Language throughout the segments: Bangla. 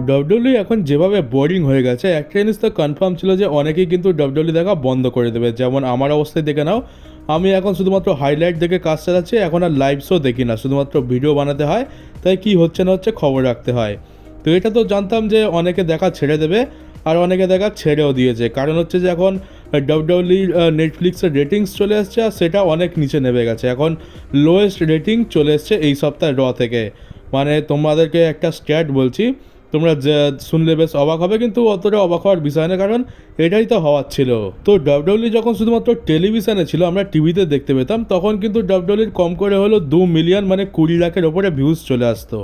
ডব্লিউডব্লিউ এখন যেভাবে বোরিং হয়ে গেছে, একটা জিনিস তো কনফার্ম ছিল যে অনেকেই কিন্তু ডব্লিউডব্লিউ দেখা বন্ধ করে দেবে। যেমন আমার অবস্থায় দেখে নাও, আমি এখন শুধুমাত্র হাইলাইট দেখে কাজ চালাচ্ছি, এখন আর লাইভ শো দেখি না, শুধুমাত্র ভিডিও বানাতে হয়, তাই কি হচ্ছে না হচ্ছে খবর রাখতে হয়। তো এটা তো জানতাম যে অনেকে দেখা ছেড়ে দেবে, আর অনেকে দেখা ছেড়েও দিয়েছে। কারণ হচ্ছে যে এখন ডব্লিউডব্লিউর নেটফ্লিক্সের রেটিংস চলে এসছে, আর সেটা অনেক নিচে নেমে গেছে। এখন লোয়েস্ট রেটিং চলে এসছে এই সপ্তাহে র থেকে। মানে তোমাদেরকে একটা স্ট্যাট বলছি, তোমরা শুনলে বেশ অবাক হবে, কিন্তু অতটা অবাক হওয়ার বিষয় না, কারণ এটাই তো হওয়ার ছিল। তো ডব্লিউডব্লিউ যখন শুধুমাত্র টেলিভিশনে ছিল, আমরা টিভিতে দেখতে পেতাম, তখন কিন্তু ডব্লিউডব্লিউর কম করে হলো 2 মিলিয়ন মানে 20 লাখের ওপরে ভিউজ চলে আসতো।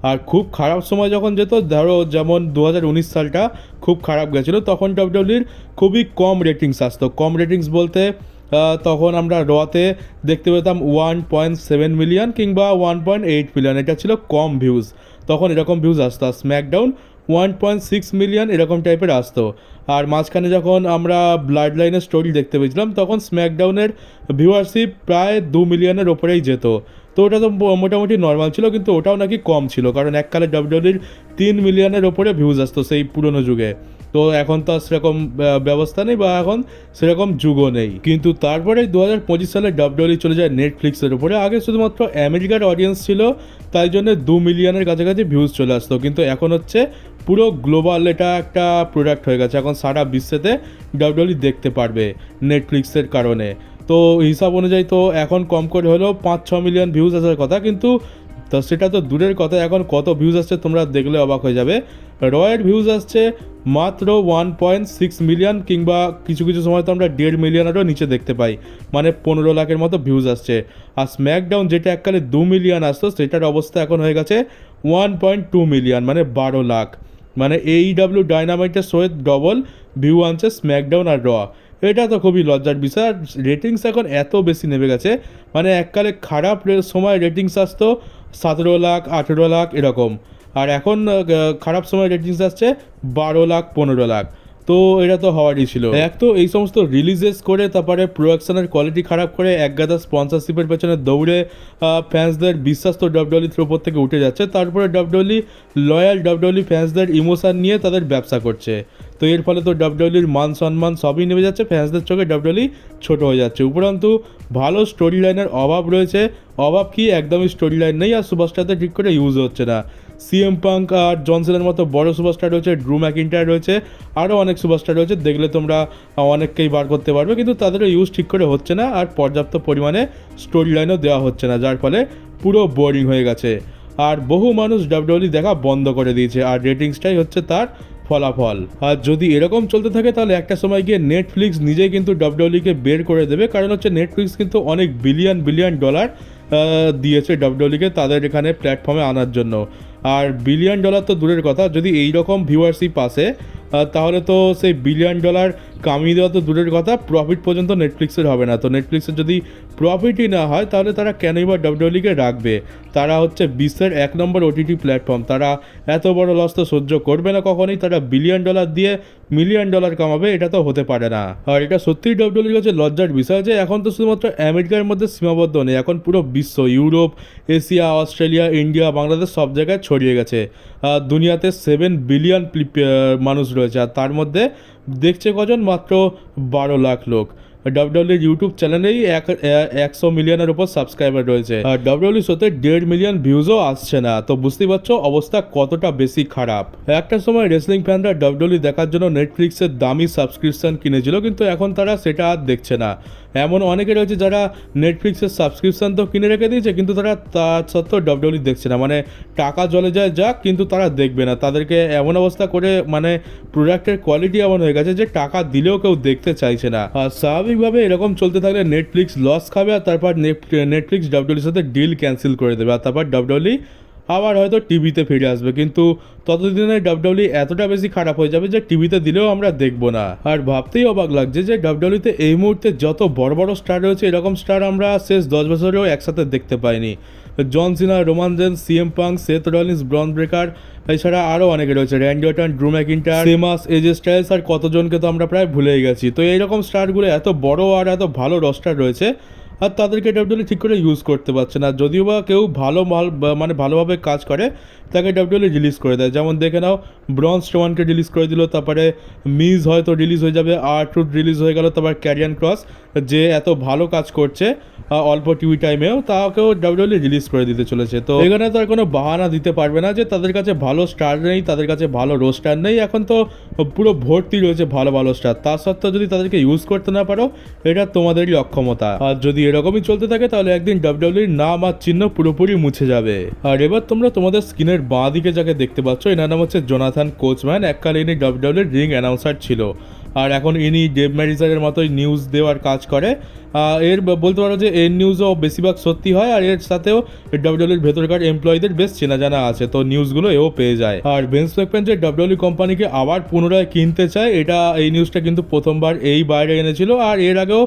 আর খুব খারাপ সময় যখন যেত, ধরো যেমন 2019 সালটা খুব খারাপ গেছিলো, তখন ডব্লিউডব্লিউর খুবই কম রেটিংস আসতো। কম রেটিংস বলতে তখন আমরা রতে দেখতে পেতাম 1.7 মিলিয়ন কিংবা 1.8 মিলিয়ন, এটা ছিল কম ভিউজ। তখন এরকম ভিউজ আসতো। আর স্ম্যাকডাউন 1.6 মিলিয়ন এরকম টাইপের আসতো। আর মাঝখানে যখন আমরা ব্লাড লাইনের স্টোরি দেখতে পেয়েছিলাম, তখন স্ম্যাকডাউনের ভিউয়ারশিপ প্রায় 2 মিলিয়নের ওপরেই যেত। তো ওটা তো মোটামুটি নর্মাল ছিল, কিন্তু ওটাও নাকি কম ছিল, কারণ এককালে ডব্লিউডব্লিউর 3 মিলিয়নের ওপরে ভিউজ আসতো সেই পুরনো যুগে। তো এখন তো আর সেরকম ব্যবস্থা নেই, বা এখন সেরকম যুগও নেই। কিন্তু তারপরে 2025 সালে ডব্লিউডব্লিউ চলে যায় নেটফ্লিক্সের উপরে। আগে শুধুমাত্র আমেরিকার অডিয়েন্স ছিল, তাই জন্য 2 মিলিয়নের কাছাকাছি ভিউজ চলে আসতো, কিন্তু এখন হচ্ছে পুরো গ্লোবাল এটা একটা প্রোডাক্ট হয়ে গেছে। এখন সারা বিশ্বেতে ডব্লিউডব্লিউ দেখতে পারবে নেটফ্লিক্সের কারণে। তো হিসাব অনুযায়ী তো এখন কম করে হলেও 5-6 মিলিয়ন ভিউজ আসার কথা, কিন্তু তো সেটা তো দূরের কথা। এখন কত ভিউজ আসছে তোমরা দেখলে অবাক হয়ে যাবে। রয়ের ভিউজ আসছে মাত্র 1.6 মিলিয়ন, কিংবা কিছু কিছু সময় তো আমরা 1.5 মিলিয়নেরও নিচে দেখতে পাই, মানে 15 লাখের মতো ভিউজ আসছে। আর স্ম্যাকডাউন যেটা এককালে 2 মিলিয়ন আসতো, সেটার অবস্থা এখন হয়ে গেছে 1.2 মিলিয়ন, মানে 12 লাখ। মানে AEW ডাইনামাইটের শোয়ের ডবল ভিউ আনছে স্ম্যাকডাউন আর র। এটা তো খুবই লজ্জার বিষয়। আর রেটিংস এখন এত বেশি নেমে গেছে, মানে এককালে খারাপ সময় রেটিংস আসতো 17 লাখ 18 লাখ এরকম, আর এখন খারাপ সময় রেটিংস আসছে 12 লাখ 15 লাখ। তো এটা তো হওয়ারই ছিল। এক তো এই সমস্ত রিলিজেস করে, তারপরে প্রোডাকশনের কোয়ালিটি খারাপ করে, একগাদা স্পন্সরশিপের পেছনে দৌড়ে ফ্যান্সদের বিশ্বাস তো ডব্লিউডব্লিউর ওপর থেকে উঠে যাচ্ছে। তারপরে ডব্লিউডব্লিউ লয়াল ডব্লিউডব্লিউ ফ্যান্সদের ইমোশন নিয়ে তাদের ব্যবসা করছে। তো এর ফলে তো ডব্লিউডব্লিউর মান সম্মান সবই নেমে যাচ্ছে, ফ্যান্সদের চোখে ডব্লিউডব্লিউ ছোট হয়ে যাচ্ছে। উপরন্তু ভালো স্টোরি লাইনের অভাব রয়েছে। অভাব কি, একদমই স্টোরি লাইন নেই, আর সুপারস্টারদের ঠিক করে ইউজ হচ্ছে না। সিএম পাঙ্ক আর জন সিনার মতো বড় সুপারস্টার রয়েছে, ড্রু ম্যাকিন্টায়ার রয়েছে, আরও অনেক সুপারস্টার রয়েছে, দেখলে তোমরা অনেককেই বার করতে পারবে, কিন্তু তাদেরও ইউজ ঠিক করে হচ্ছে না, আর পর্যাপ্ত পরিমাণে স্টোরি লাইনও দেওয়া হচ্ছে না, যার ফলে পুরো বোরিং হয়ে গেছে। আর বহু মানুষ ডব্লিউডব্লিউ দেখা বন্ধ করে দিয়েছে, আর রেটিংসটাই হচ্ছে তার ফলাফল। আর যদি এরকম চলতে থাকে, তাহলে একটা সময় গিয়ে নেটফ্লিক্স নিজেই কিন্তু ডব্লিউডব্লিউকে বের করে দেবে। কারণ হচ্ছে নেটফ্লিক্স কিন্তু অনেক বিলিয়ন বিলিয়ন ডলার দিয়েছে ডব্লিউডব্লিউকে তাদের এখানে প্ল্যাটফর্মে আনার জন্য। আর বিলিয়ন ডলার তো দূরের কথা, যদি এই রকম ভিউয়ারশিপ আসে, তাহলে তো সেই বিলিয়ন ডলার কামিয়ে দেওয়া তো দূরের কথা, প্রফিট পর্যন্ত নেটফ্লিক্সের হবে না। তো নেটফ্লিক্সের যদি প্রফিটই না হয়, তাহলে তারা কেনই বা ডব্লিউডব্লিউকে রাখবে? তারা হচ্ছে বিশ্বের 1 নম্বর ওটিটি প্ল্যাটফর্ম, তারা এত বড় লস তো সহ্য করবে না কখনোই। তারা বিলিয়ন ডলার দিয়ে মিলিয়ন ডলার কামাবে, এটা তো হতে পারে না। আর এটা সত্যিই ডব্লিউডব্লিউর কাছে লজ্জার বিষয় যে এখন তো শুধুমাত্র আমেরিকার মধ্যে সীমাবদ্ধ নেই, এখন পুরো বিশ্ব, Europe, Asia, Australia, India, Bangladesh সব জায়গায় ছড়িয়ে গেছে। দুনিয়াতে 7 বিলিয়ন মানুষ রয়েছে, আর তার মধ্যে দেখছে কজন? মাত্র 12 লাখ লোক। ডব্লিউডব্লিউর ইউটিউব চ্যানেলেই 100 মিলিয়নের উপর সাবস্ক্রাইবার রয়েছে, আর ডব্লিউডব্লিউ শোতে 1.5 মিলিয়ন ভিউজও আসছে না। তো বুঝতেই পারছো অবস্থা কতটা বেশি খারাপ। একটা সময় রেসলিং ফ্যানরা ডব্লিউডব্লিউ দেখার জন্য নেটফ্লিক্সের দামি সাবস্ক্রিপশন কিনেছিল, কিন্তু এখন তারা সেটা আর দেখছে না। এমন অনেকে রয়েছে যারা নেটফ্লিক্সের সাবস্ক্রিপশন তো কিনে রেখে দিয়েছে, কিন্তু তারা তার সত্ত্বেও ডব্লিউডব্লিউ দেখছে না। মানে টাকা জলে যায় যাক, কিন্তু তারা দেখবে না। তাদেরকে এমন অবস্থা করে, মানে প্রোডাক্টের কোয়ালিটি এমন হয়ে গেছে যে টাকা দিলেও কেউ দেখতে চাইছে না। আর স্বাভাবিকভাবে এরকম চলতে থাকলে নেটফ্লিক্স লস খাবে, আর তারপর নেটফ্লিক্স ডব্লিউডব্লিউর সাথে ডিল ক্যান্সেল করে দেবে, আর তারপর ডব্লিউডব্লিউ আবার হয়তো টিভিতে ফিরে আসবে। কিন্তু ততদিনে ডব্লিউডব্লিউ এতটা বেশি খারাপ হয়ে যাবে যে টিভিতে দিলেও আমরা দেখবো না। আর ভাবতেই অবাক লাগছে যে ডব্লিউডব্লিউতে এই মুহূর্তে যত বড় বড় স্টার রয়েছে, এরকম স্টার আমরা শেষ 10 বছরেও একসাথে দেখতে পাইনি। John Cena, Roman Reigns, CM Punk, Seth Rollins, Bron Breakker, এছাড়া আরও অনেকে রয়েছে, Randy Orton, Drew McIntyre, Sheamus, AJ Styles, আর কতজনকে তো আমরা প্রায় ভুলেই গেছি। তো এইরকম স্টারগুলো এত বড় আর এত ভালো রস্টার রয়েছে, আর তাদেরকে ডাব্লিউডব্লিউ ঠিক করে ইউজ করতে পারছে না। যদিও বা কেউ মানে ভালোভাবে কাজ করে তাকে ডাব্লিউডব্লিউ রিলিজ করে দেয়। যেমন দেখে নাও ব্রন স্ট্রোমানকে রিলিজ করে দিল, তারপরে মিজ হয়তো রিলিজ হয়ে যাবে, আর-ট্রুথ রিলিজ হয়ে গেল, তারপর ক্যারিয়ান ক্রস যে এত ভালো কাজ করছে অল্প টিভি টাইমেও, তাকেও ডাব্লিউডব্লিউ রিলিজ করে দিতে চলেছে। তো এখানে তো আর কোনো বাহানা দিতে পারবে না যে তাদের কাছে ভালো স্টার নেই, তাদের কাছে ভালো রোস্টার নেই। এখন তো পুরো ভর্তি রয়েছে ভালো ভালো স্টার, তা সত্ত্বেও যদি তাদেরকে ইউজ করতে না পারো এটা তোমাদেরই অক্ষমতা। আর যদি এরকমই চলতে থাকে তাহলে একদিন ডাব্লিউডব্লিউর নাম আর চিহ্ন পুরোপুরি মুছে যাবে। আর এবার তোমরা তোমাদের স্ক্রিনের বাঁ দিকে যাকে দেখতে পাচ্ছ, এনার নাম হচ্ছে জোনাথন কোচম্যান। এককালে ইনি ডাব্লিউডব্লিউর রিং অ্যানাউন্সার ছিল, আর এখন ইনি ডেভ ম্যারিজারের মতোই নিউজ দেওয়ার কাজ করে। এর বলতে পারো যে এর নিউজও বেশিরভাগ সত্যি হয়, আর এর সাথেও ডাব্লিউডব্লিউর ভেতরকার এমপ্লয়ীদের বেশ চেনা জানা আছে, তো নিউজগুলো এও পেয়ে যায়। আর ভিন্স ম্যাকম্যান যে ডাব্লিউডব্লিউ কোম্পানিকে আবার পুনরায় কিনতে চায়, এই নিউজটা কিন্তু প্রথমবার এই বাইরে এনেছিল। আর এর আগেও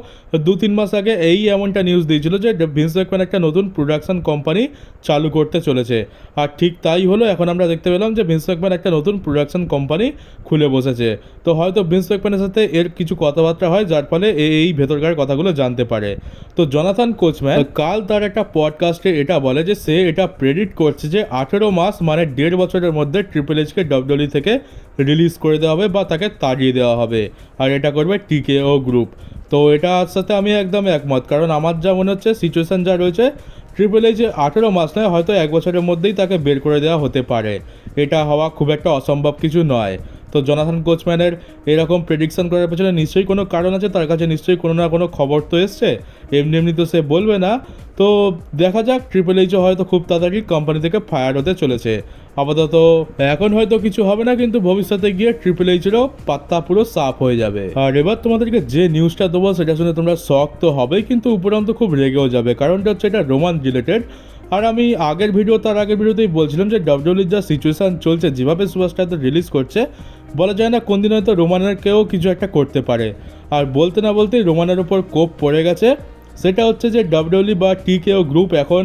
2-3 মাস আগে এমনটা নিউজ দিয়েছিল যে ভিন্স ম্যাকম্যান একটা নতুন প্রোডাকশন কোম্পানি চালু করতে চলেছে। আর ঠিক তাই হলো, এখন আমরা দেখতে পেলাম যে ভিন্স ম্যাকম্যান একটা নতুন প্রোডাকশন কোম্পানি খুলে বসেছে। তো হয়তো ভিন্স ম্যাকম্যানের সাথে এর কিছু কথাবার্তা হয়, যার ফলে এই ভেতরকার কথাগুলো জানতে পারে। তো জোনাথন কোচম্যান কাল তার একটা পডকাস্টে এটা বলে যে সে এটা প্রেডিক্ট করছে যে 18 মাস মানে 1.5 বছরের মধ্যে ট্রিপল এইচকে ডাব্লিউডব্লিউ থেকে রিলিজ করে দেওয়া হবে বা তাকে তাড়িয়ে দেওয়া হবে, আর এটা করবে টিকেও গ্রুপ। তো এটার সাথে আমি একদম একমত, কারণ আমার যা মনে হচ্ছে সিচুয়েশান যা রয়েছে, ট্রিপল এইচে 18 মাস নয়, হয়তো 1 বছরের মধ্যেই তাকে বের করে দেওয়া হতে পারে। এটা হওয়া খুব একটা অসম্ভব কিছু নয়। তো জোনাথন কোচম্যানের এরকম প্রেডিকশন করার পেছনে নিশ্চয়ই কোনো কারণ আছে, তার কাছে নিশ্চয়ই কোনো না কোনো খবর তো এসছে, এমনি এমনি তো সে বলবে না। তো দেখা যাক, ট্রিপল এইচও হয়তো খুব তাড়াতাড়ি কোম্পানি থেকে ফায়ার হতে চলেছে। আপাতত এখন হয়তো কিছু হবে না, কিন্তু ভবিষ্যতে গিয়ে ট্রিপল এইচেরও পাত্তা পুরো সাফ হয়ে যাবে। আর এবার তোমাদেরকে যে নিউজটা দেবো সেটা শুনে তোমরা শক তো হবেই, কিন্তু উপরন্ত খুব রেগেও যাবে, কারণটা হচ্ছে এটা রোমান রিলেটেড। আর আমি তার আগের ভিডিওতেই বলছিলাম যে ডাব্লিউডব্লিউর যা সিচুয়েশান চলছে, যেভাবে সুপারস্টারদের রিলিজ করছে, বলা যায় না কোন দিন হয়তো রোমানেরকেও কিছু একটা করতে পারে। আর বলতে না বলতেই রোমানের ওপর কোপ পড়ে গেছে। সেটা হচ্ছে যে ডাব্লিউডব্লিউ বা টিকেও গ্রুপ এখন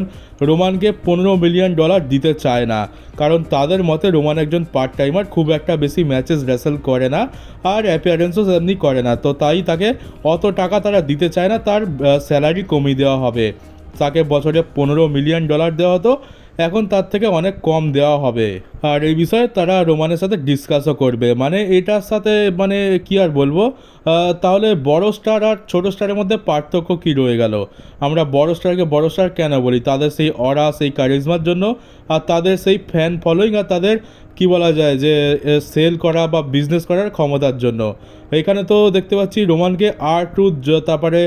রোমানকে $15 মিলিয়ন দিতে চায় না, কারণ তাদের মতে রোমান একজন পার্ট টাইমার, খুব একটা বেশি ম্যাচেস রেসেল করে না, আর অ্যাপিয়ারেন্সও এমনি করে না। তো তাই তাকে অত টাকা তারা দিতে চায় না, তার স্যালারি কমিয়ে দেওয়া হবে। তাকে বছরে $15 মিলিয়ন দেওয়া হতো, এখন তার থেকে অনেক কম দেওয়া হবে। আর এই বিষয়ে তারা রোমানের সাথে ডিসকাসও করবে। মানে এটার সাথে মানে কি আর বলবো, তাহলে বড় স্টার আর ছোট স্টারের মধ্যে পার্থক্য কি রয়ে গেল? আমরা বড় স্টারকে বড় স্টার কেন বলি? তাদের সেই অরা, সেই কারিজমার জন্য, আর তাদের সেই ফ্যান ফলোয়িং, আর তাদের কি বলা যায় যে সেল করা বা বিজনেস করার ক্ষমতার জন্য। এখানে তো দেখতে পাচ্ছি রোমানকে আর-ট্রুথ, তারপরে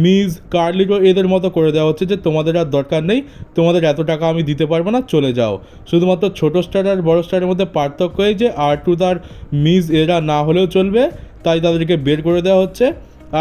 মিজ, কার্লিটো এদের মতো করে দেওয়া হচ্ছে যে তোমাদের আর দরকার নেই, তোমাদের এত টাকা আমি দিতে পারবো না, চলে যাও। শুধুমাত্র ছোট স্টার আর বড় স্টারের মধ্যে পার্থক্য এই যে আর-ট্রুথ আর মিজ এরা না হলেও চলবে, তাই তাদেরকে বের করে দেওয়া হচ্ছে।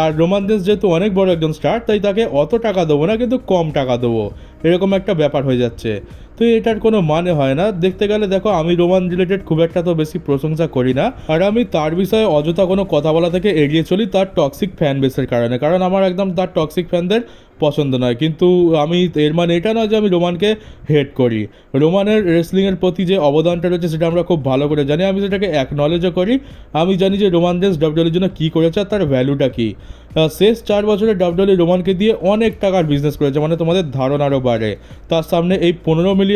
আর রোমান রেন্স যেহেতু অনেক বড় একজন স্টার, তাই তাকে অত টাকা দেবো না, কিন্তু কম টাকা দেবো, এরকম একটা ব্যাপার হয়ে যাচ্ছে। তো এটার কোনো মানে হয় না। দেখতে গেলে দেখো, আমি রোমান রিলেটেড খুব একটা তো বেশি প্রশংসা করি না, আর আমি তার বিষয়ে অযথা কোনো কথা বলা থেকে এড়িয়ে চলি তার টক্সিক ফ্যান বেসের কারণে, কারণ আমার একদম তার টক্সিক ফ্যানদের পছন্দ নয়। কিন্তু আমি এর মানে এটা নয় যে আমি রোমানকে হেট করি। রোমানের রেসলিংয়ের প্রতি যে অবদানটা রয়েছে সেটা আমরা খুব ভালো করে জানি, আমি সেটাকে অ্যাকনলেজও করি। আমি জানি যে রোমান রেন্স ডাব্লিউডব্লিউর জন্য কী করেছে আর তার ভ্যালুটা কী। শেষ 4 বছরে ডাব্লিউডব্লিউ রোমানকে দিয়ে অনেক টাকার বিজনেস করেছে, মানে তোমাদের ধারণারও বাড়ে। তার সামনে এই $15 মিলিয়ন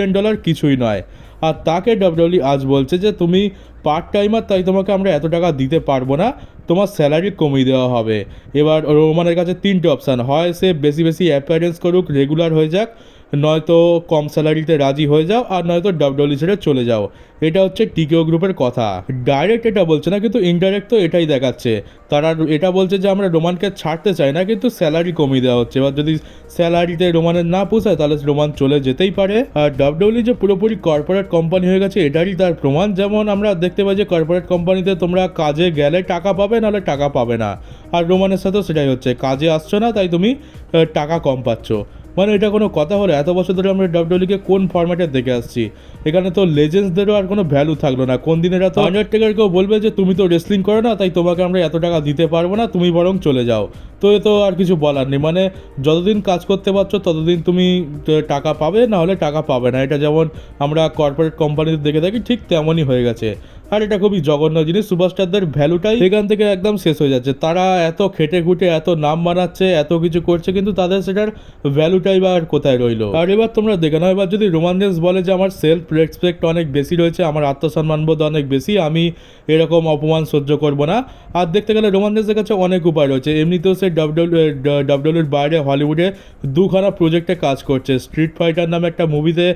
কিছুই নয়। আর তাকে ডাব্লিউডব্লিউ আজ বলছে যে তুমি পার্ট টাইমার, তাই তোমাকে আমরা এত টাকা দিতে পারবো না, তোমার স্যালারি কমিয়ে দেওয়া হবে। এবার রোমানের কাছে 3টে অপশান, হয় সে বেশি বেশি অ্যাপিয়ারেন্স করুক, রেগুলার হয়ে যাক, নয়তো কম স্যালারিতে রাজি হয়ে যাও, আর নয়তো ডাব্লিউডব্লিউ ছেড়ে চলে যাও। এটা হচ্ছে টিকেও গ্রুপের কথা। ডাইরেক্ট এটা বলছে না, কিন্তু ইনডাইরেক্ট তো এটাই দেখাচ্ছে। তারা এটা বলছে যে আমরা রোমানকে ছাড়তে চাই না, কিন্তু স্যালারি কমিয়ে দেওয়া হচ্ছে। এবার যদি স্যালারিতে রোমানের না পোষায় তাহলে রোমান চলে যেতেই পারে। আর ডাব্লিউডব্লিউ যে পুরোপুরি কর্পোরেট কোম্পানি হয়ে গেছে এটারই তার প্রমাণ। যেমন আমরা দেখতে পাই যে কর্পোরেট কোম্পানিতে তোমরা কাজে গেলে টাকা পাবে, নাহলে টাকা পাবে না। আর রোমানের সাথেও সেটাই হচ্ছে, কাজে আসছো না তাই তুমি টাকা কম পাচ্ছ। মানে এটা কোনো কথা হলো? এত বছর ধরে আমরা ডাব্লিউডব্লিউকে কোন ফরম্যাটে দেখে আসছি, এখানে তো লেজেন্ডসদেরও আর কোনো ভ্যালু থাকলো না। কোন দিন এরা তো আন্ডারটেকারকেও বলবে যে তুমি তো রেসলিং করো না, তাই তোমাকে আমরা এত টাকা দিতে পারবো না, তুমি বরং চলে যাও। তো এ তো আর কিছু বলার নেই। মানে যতদিন কাজ করতে পারছো ততদিন তুমি টাকা পাবে, না হলে টাকা পাবে না। এটা যেমন আমরা কর্পোরেট কোম্পানিতে দেখে থাকি, ঠিক তেমনই হয়ে গেছে। আর এটা খুবই জঘন্য জিনিস। সুপারস্টারদের ভ্যালুটাই এখান থেকে একদম শেষ হয়ে যাচ্ছে। তারা এত খেটে খুঁটে এত নাম বানাচ্ছে, এত কিছু করছে, কিন্তু তাদের সেটার ভ্যালুটাই বা আর কোথায় রইলো। আর এবার তোমরা দেখে নাও, এবার যদি রোমান রেন্স বলে যে আমার সেলফ রেসপেক্ট অনেক বেশি রয়েছে, আমার আত্মসম্মানবোধ অনেক বেশি, আমি এরকম অপমান সহ্য করবো না। আর দেখতে গেলে রোমান রেন্সের কাছে অনেক উপায় রয়েছে। এমনিতেও সে ডাব্লিউডব্লিউর বাইরে হলিউডে দুখানা প্রজেক্টে কাজ করছে। স্ট্রিট ফাইটার নামে একটা মুভিতে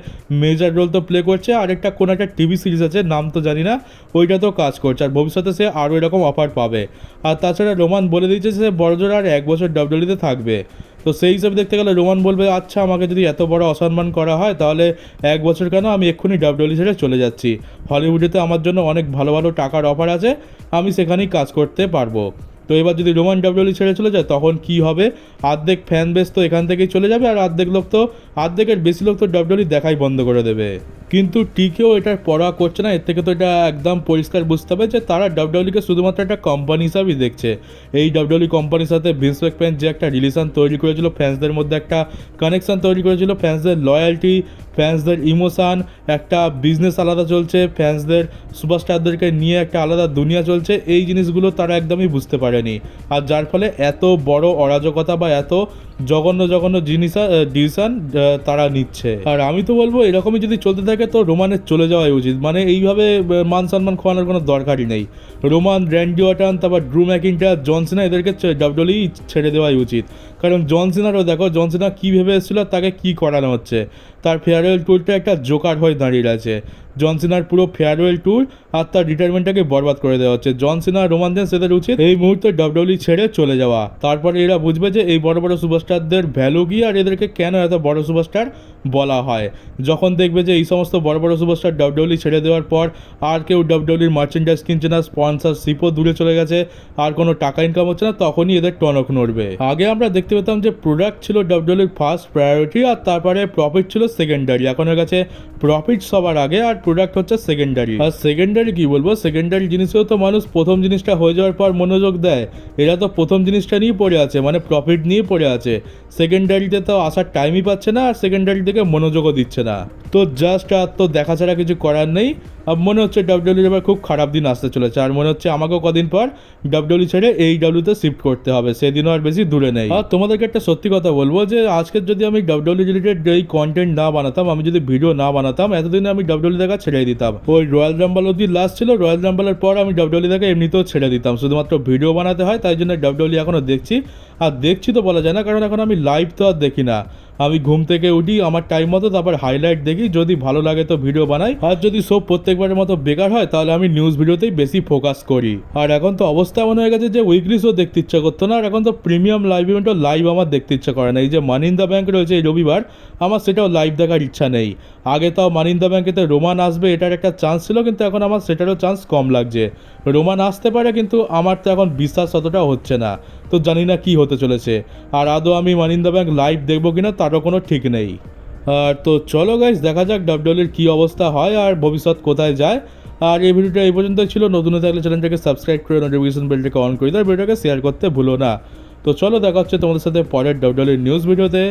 মেজর রোল তো প্লে করছে, আর একটা কোনো একটা টিভি সিরিজ আছে, নাম তো জানি না, ওইটাতেও কাজ করছে। আর ভবিষ্যতে সে আরও এরকম অফার পাবে। আর তাছাড়া রোমান বলে দিয়েছে সে বড়জোর আর 1 বছর ডাব্লিউডব্লিউতে থাকবে। তো সেই হিসাবে দেখতে গেলে রোমান বলবে, আচ্ছা আমাকে যদি এত বড় অসম্মান করা হয় তাহলে 1 বছর কেন, আমি এক্ষুনি ডাব্লিউডব্লিউ ছেড়ে চলে যাচ্ছি। হলিউডেতে আমার জন্য অনেক ভালো ভালো টাকার অফার আছে, আমি সেখানেই কাজ করতে পারবো। তো এবার যদি রোমান ডাব্লিউডব্লিউ ছেড়ে চলে যায় তখন কি হবে? অর্ধেক ফ্যান বেস তো এখান থেকেই চলে যাবে, আর অর্ধেকের বেশি লোক তো ডাব্লিউডব্লিউ দেখাই বন্ধ করে দেবে। কিন্তু টিকেও এটার পড়া করছে না। এর থেকে তো এটা একদম পরিষ্কার বুঝতে হবে যে তারা ডাব্লিউডব্লিউকে শুধুমাত্র একটা কোম্পানি হিসাবেই দেখছে। এই ডাব্লিউডব্লিউ কোম্পানির সাথে ভিন্স ম্যাকম্যান যে একটা রিলেশন তৈরি করেছিল, ফ্যান্সদের মধ্যে একটা কানেকশন তৈরি করেছিল, ফ্যান্সদের লয়্যালটি, ফ্যান্সদের ইমোশান, একটা বিজনেস আলাদা চলছে, ফ্যান্সদের সুপারস্টারদেরকে নিয়ে একটা আলাদা দুনিয়া চলছে, এই জিনিসগুলো তারা একদমই বুঝতে পারেনি। আর যার ফলে এত বড় অরাজকতা বা এত জঘন্য জঘন্য ডিসিশন তারা নিচ্ছে। আর আমি তো বলবো এরকমই যদি চলতে থাকে তো রোমানের চলে যাওয়াই উচিত। মানে এইভাবে মান সম্মান খোয়ানোর কোনো দরকারই নেই। রোমান, র্যান্ডি অর্টন, তারপর ড্রু ম্যাকিন্টায়ার, জন সিনা, এদেরকে ডাব্লিউডব্লিউ ছেড়ে দেওয়াই উচিত। কারণ জন সিনারও দেখো, জন সিনা কী ভেবে এসেছিল, তাকে কী করানো হচ্ছে। তার ফেয়ারওয়েল ট্যুরটা একটা জোকার হয়ে দাঁড়িয়ে আছে। জন সিনার পুরো ফেয়ারওয়েল ট্যুর আর তার রিটায়ারমেন্টটাকে বরবাদ করে দেওয়া হচ্ছে। জন সিনা, রোমান রেন্স এদের উচিত এই মুহূর্তে ডাব্লিউডব্লিউ ছেড়ে চলে যাওয়া। তারপরে এরা বুঝবে যে এই বড় বড় সুপারস্টারদের ভ্যালু কী, আর এদেরকে কেন এত বড় সুপারস্টার বলা হয়। যখন দেখবে যে এই সমস্ত বড় বড় সুপারস্টার ডাব্লিউডব্লিউ ছেড়ে দেওয়ার পর আর কেউ ডাব্লিউডব্লিউর মার্চেন্ডাইজ কিনছে না, স্পন্সরশিপও দূরে চলে গেছে, আর কোনো টাকা ইনকাম হচ্ছে না, তখনই এদের টনক নড়বে। আগে আমরা দেখতে পেতাম যে প্রোডাক্ট ছিল ডাব্লিউডব্লিউর ফার্স্ট প্রায়োরিটি, আর তারপরে প্রফিট ছিল সেকেন্ডারি। এখন এর কাছে প্রফিট সবার আগে আর প্রোডাক্ট হচ্ছে সেকেন্ডারি। আর সেকেন্ডারি কি বলবো, সেকেন্ডারি জিনিসেও তো মানুষ প্রথম জিনিসটা হয়ে যাওয়ার পর মনোযোগ দেয়। এরা তো প্রথম জিনিসটা নিয়ে পড়ে আছে, মানে প্রফিট নিয়ে পড়ে আছে। সেকেন্ডারিতে তো আসার টাইমই পাচ্ছে না, আর সেকেন্ডারি থেকে মনোযোগও দিচ্ছে না। তো জাস্ট আর তো দেখা ছাড়া কিছু করার নেই। মনে হচ্ছে ডাব্লিউডব্লিউর এবার খুব খারাপ দিন আসতে চলেছে। আর মনে হচ্ছে আমাকেও কদিন পর ডাব্লিউডব্লিউ ছেড়ে এইডব্লিউতে শিফট করতে হবে, সেদিনও আর বেশি দূরে নেই। আর তোমাদেরকে একটা সত্যি কথা বলবো যে আজকের যদি আমি ডাব্লিউডব্লিউ রিলেটেড এই কন্টেন্ট না বানাতাম, আমি যদি ভিডিও না বানাতাম, এতদিনে আমি ডাব্লিউডব্লিউ দেখা ছেড়ে দিতাম। ওই রয়্যাল রাম্বল অবধি লাস্ট ছিল, রয়্যাল রাম্বলের পর আমি ডাব্লিউডব্লিউ দেখা এমনিতেও ছেড়ে দিতাম। শুধুমাত্র ভিডিও বানাতে হয়, তাই জন্য ডাব্লিউডব্লিউ এখনও দেখছি। আর দেখছি তো বলা যায় না, কারণ এখন আমি লাইভ তো আর দেখি না। আমি ঘুম থেকে উঠি আমার টাইম মতো, তারপর হাইলাইট দেখি, যদি ভালো লাগে তো ভিডিও বানাই, আর যদি সব প্রত্যেকবারের মতো বেকার হয় তাহলে আমি নিউজ ভিডিওতেই বেশি ফোকাস করি। আর এখন তো অবস্থা এমন হয়ে গেছে যে উইকলি শো দেখতে ইচ্ছা করতো না, আর এখন তো প্রিমিয়াম লাইভ ইভেন্টও লাইভ আমার দেখতে ইচ্ছা করে না। এই যে মানি ইন দ্য ব্যাংক রয়েছে এই রবিবার, আমার সেটাও লাইভ দেখার ইচ্ছা নেই। আগে তাও মানি ইন দ্য ব্যাংকেতে রোমান আসবে এটার একটা চান্স ছিল, কিন্তু এখন আমার সেটারও চান্স কম লাগছে। রোমান আসতে পারে, কিন্তু আমার তো এখন বিশ্বাস অতটাও হচ্ছে না। তো জানি না কি হতে চলেছে, আর আদৌ আমি মানি ইন দ্য ব্যাংক লাইভ দেখবো কিনা তারও কোনো ঠিক নেই। আর তো চলো গাইস, দেখা যাক ডাব্লিউডব্লিউর কী অবস্থা হয় আর ভবিষ্যৎ কোথায় যায়। আর এই ভিডিওটা এই পর্যন্তই ছিল। নতুন থাকলে চ্যানেলটাকে সাবস্ক্রাইব করে নোটিফিকেশন বেলটাকে অন করে দাও, ভিডিওটাকে শেয়ার করতে ভুলো না। তো চলো, দেখা হচ্ছে তোমাদের সাথে পরের ডাব্লিউডব্লিউর নিউজ ভিডিওতে।